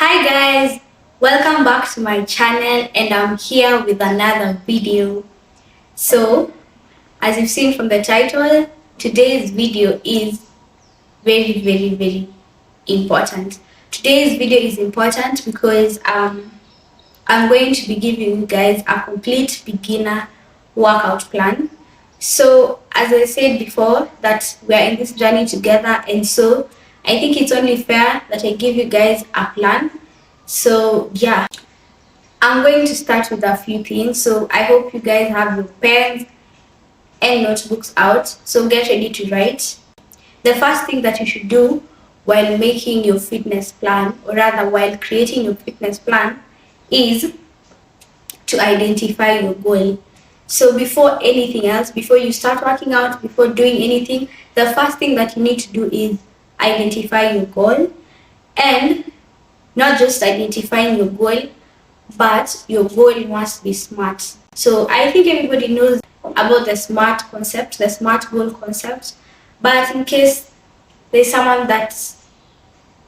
Hi guys, welcome back to my channel and I'm here with another video. So, as you've seen from the title, today's video is very important. Today's video is important because I'm going to be giving you guys a complete beginner workout plan. So, as I said before, that we are in this journey together, and so I think it's only fair that I give you guys a plan. So, yeah, I'm going to start with a few things. So, I hope you guys have your pens and notebooks out. So, get ready to write. The first thing that you should do while making your fitness plan, or rather, while creating your fitness plan, is to identify your goal. So before anything else, before you start working out, before doing anything, the first thing that you need to do is identify your goal, and not just identifying your goal, but your goal must be smart. So I think everybody knows about the SMART concept, the SMART goal concept, but in case there's someone that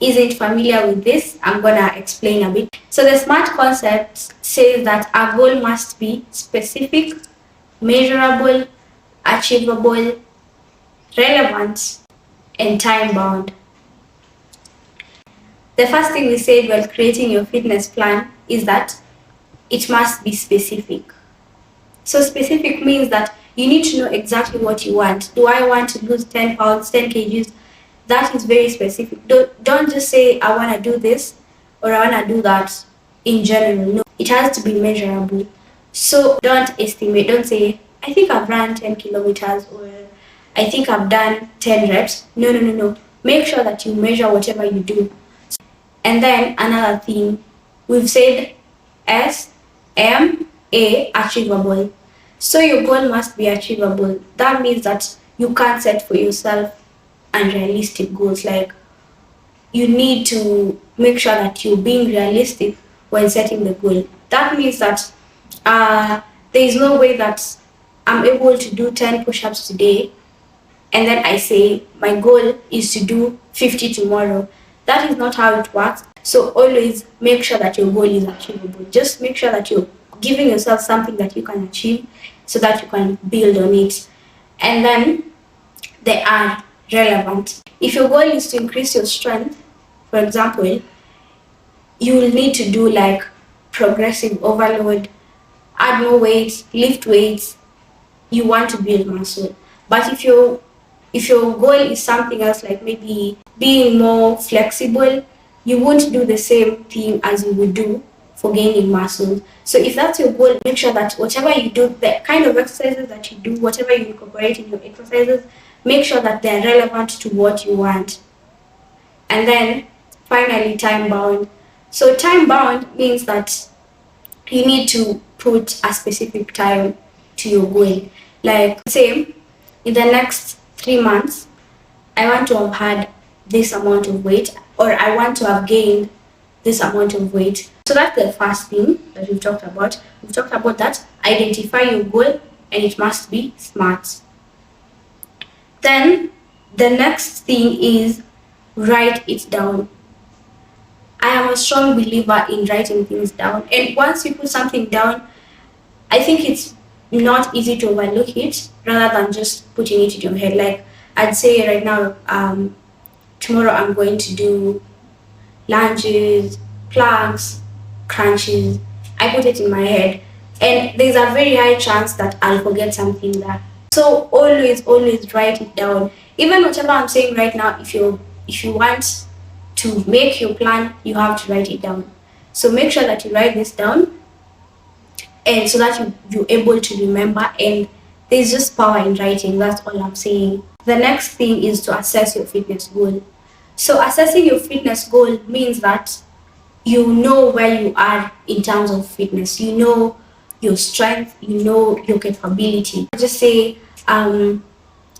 isn't familiar with this, I'm gonna explain a bit. So the SMART concept says that a goal must be specific, measurable, achievable, relevant, and time bound. The first thing we said while creating your fitness plan is that it must be specific. So specific means that you need to know exactly what you want. Do I want to lose 10 pounds, 10 kgs? That is very specific. Don't just say, I want to do this or I want to do that in general. No, it has to be measurable. So don't estimate. Don't say, I think I've run 10 kilometers or I think I've done 10 reps. No. Make sure that you measure whatever you do. And then another thing, we've said SMA, achievable. So your goal must be achievable. That means that you can't set for yourself unrealistic goals. Like, you need to make sure that you're being realistic when setting the goal. That means that there is no way that I'm able to do 10 push-ups today and then I say my goal is to do 50 tomorrow. That is not how it works. So always make sure that your goal is achievable. Just make sure that you're giving yourself something that you can achieve so that you can build on it. And then they are relevant. If your goal is to increase your strength, for example, you will need to do like progressive overload, add more weights, lift weights. You want to build muscle. But if your goal is something else, like maybe being more flexible, you won't do the same thing as you would do for gaining muscle. So if that's your goal, make sure that whatever you do, the kind of exercises that you do, whatever you incorporate in your exercises, make sure that they're relevant to what you want. And then finally, time bound. So time bound means that you need to put a specific time to your goal. Like, say, in the next 3 months, I want to have had this amount of weight, or I want to have gained this amount of weight. So that's the first thing that we've talked about. We've talked about that. Identify your goal, and it must be smart. Then the next thing is write it down. I am a strong believer in writing things down. And once you put something down, I think it's not easy to overlook it rather than just putting it in your head. Like, I'd say right now, tomorrow I'm going to do lunges, planks, crunches. I put it in my head, and there's a very high chance that I'll forget something there. So always write it down. Even whatever I'm saying right now, if you want to make your plan, you have to write it down. So make sure that you write this down, and so that you're able to remember, and there's just power in writing. That's all I'm saying. The next thing is to assess your fitness goal. So assessing your fitness goal means that you know where you are in terms of fitness. You know your strength, you know your capability. Just say, I'm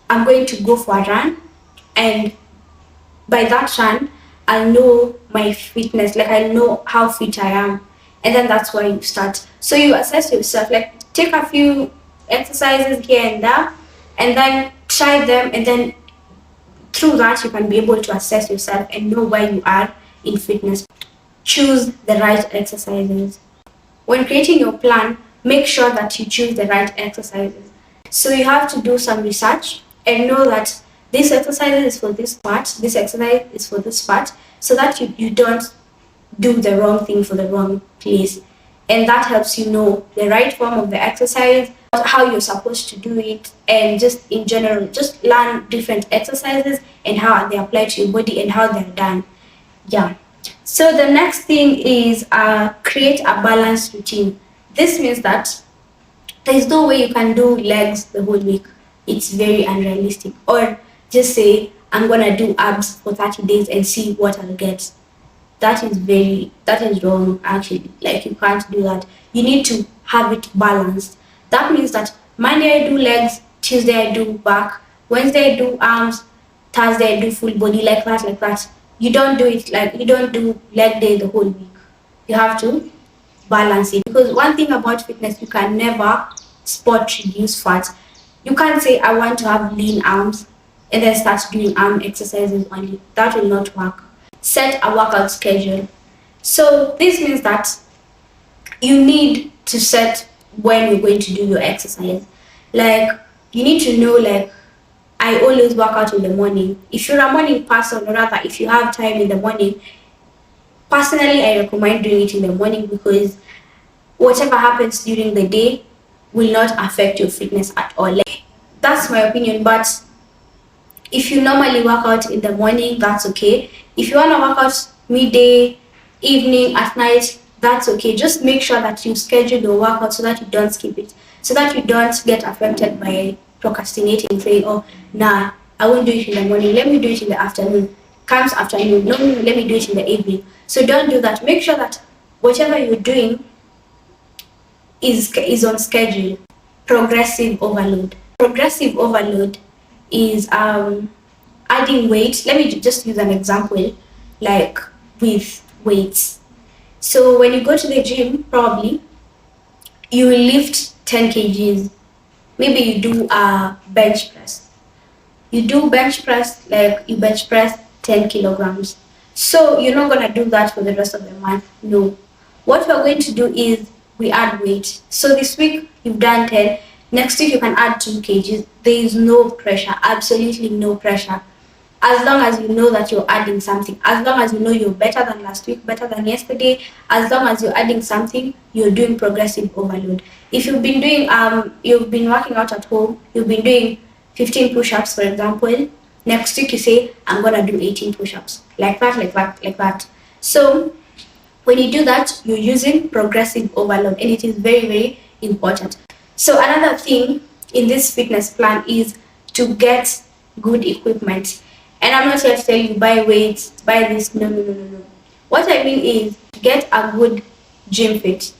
going to go for a run, and by that run, I know my fitness, like I know how fit I am, and then that's where you start. So you assess yourself, like take a few exercises here and there, and then try them, and then through that you can be able to assess yourself and know where you are in fitness. choose the right exercises. When creating your plan, make sure that you choose the right exercises. So you have to do some research and know that this exercise is for this part, this exercise is for this part, so that you don't do the wrong thing for the wrong place. And that helps you know the right form of the exercise, how you're supposed to do it, and just in general, just learn different exercises and how they apply to your body and how they're done. Yeah. So the next thing is create a balanced routine. This means that there is no way you can do legs the whole week. It's very unrealistic. Or just say, I'm gonna do abs for 30 days and see what I'll get. That is wrong actually. Like, you can't do that. You need to have it balanced. That means that Monday I do legs, Tuesday I do back, Wednesday I do arms, Thursday I do full body, like that, like that. You don't do it like, you don't do leg day the whole week. You have to balance it, because one thing about fitness, you can never spot reduce fat. You can't say I want to have lean arms and then start doing arm exercises only. That will not work. Set a workout schedule. So this means that you need to set when you're going to do your exercise. Like, you need to know, like, I always work out in the morning. If you're a morning person, or rather if you have time in the morning, personally I recommend doing it in the morning, because whatever happens during the day will not affect your fitness at all. Like, that's my opinion. But if you normally work out in the morning, that's okay. If you want to work out midday, evening, at night, that's okay. Just make sure that you schedule your workout so that you don't skip it, so that you don't get affected by procrastinating, saying, oh, nah, I won't do it in the morning, let me do it in the afternoon. Comes afternoon, no, let me do it in the evening. So don't do that. Make sure that whatever you're doing is on schedule. Progressive overload. Progressive overload is adding weight. Let me just use an example, like with weights. So when you go to the gym, probably you will lift 10 kgs. Maybe you do a bench press. You do bench press, like you bench press 10 kilograms. So you're not gonna do that for the rest of the month. No. What we're going to do is we add weight. So this week you've done 10. Next week you can add 2 kgs. There is no pressure, absolutely no pressure. As long as you know that you're adding something, as long as you know you're better than last week, better than yesterday, as long as you're adding something, you're doing progressive overload. If you've been doing you've been working out at home, you've been doing 15 push-ups, for example, next week you say, I'm gonna do 18 push-ups, like that, like that, like that. So when you do that, you're using progressive overload, and it is very, very important. So another thing in this fitness plan is to get good equipment. And I'm not here to tell you buy weights, buy this. No, no, no, no, no. What I mean is get a good gym fit.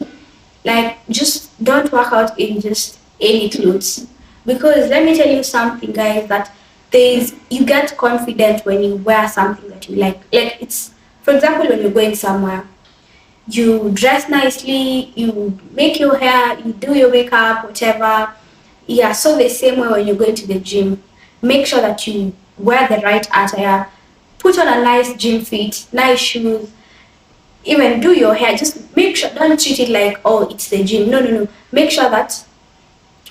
Like, just don't work out in just any clothes. Because let me tell you something, guys, that you get confident when you wear something that you like. Like, it's, for example, when you're going somewhere, you dress nicely, you make your hair, you do your makeup, whatever. Yeah, so the same way when you're going to the gym, make sure that you wear the right attire, put on a nice gym fit, nice shoes, even do your hair. Just make sure, don't treat it like, oh, it's the gym. No, no, no. Make sure that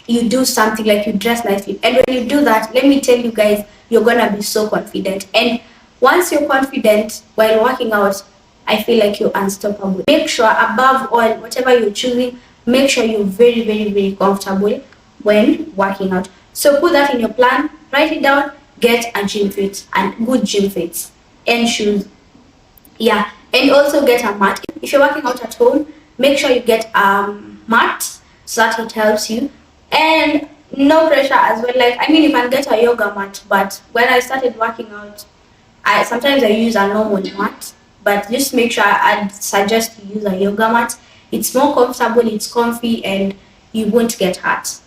you do something, like you dress nicely. And when you do that, let me tell you guys, you're gonna be so confident. And once you're confident while working out, I feel like you're unstoppable. Make sure, above all, whatever you're choosing, make sure you're very, very, very comfortable when working out. So put that in your plan, write it down, get a gym fit, and good gym fits and shoes. Yeah, and also get a mat. If you're working out at home, make sure you get a mat so that it helps you. And no pressure as well. Like, I mean, you can get a yoga mat, but when I started working out, sometimes I use a normal mat. But just make sure, I'd suggest you use a yoga mat. It's more comfortable, it's comfy, and you won't get hurt.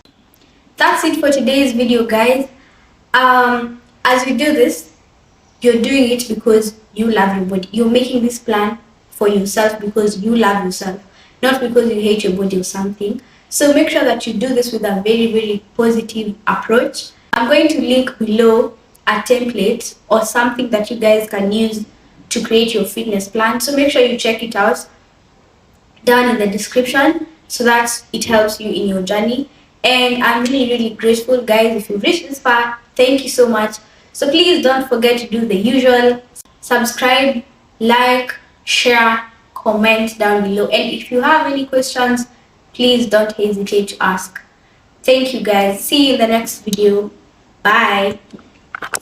That's it for today's video, guys. As you do this, you're doing it because you love your body. You're making this plan for yourself because you love yourself, not because you hate your body or something. So make sure that you do this with a very, very positive approach. I'm going to link below a template or something that you guys can use to create your fitness plan. So make sure you check it out down in the description so that it helps you in your journey. And I'm really grateful, guys, if you've reached this far. Thank you so much. So please don't forget to do the usual: subscribe, like, share, comment down below, and if you have any questions, please don't hesitate to ask. Thank you, guys. See you in the next video. Bye.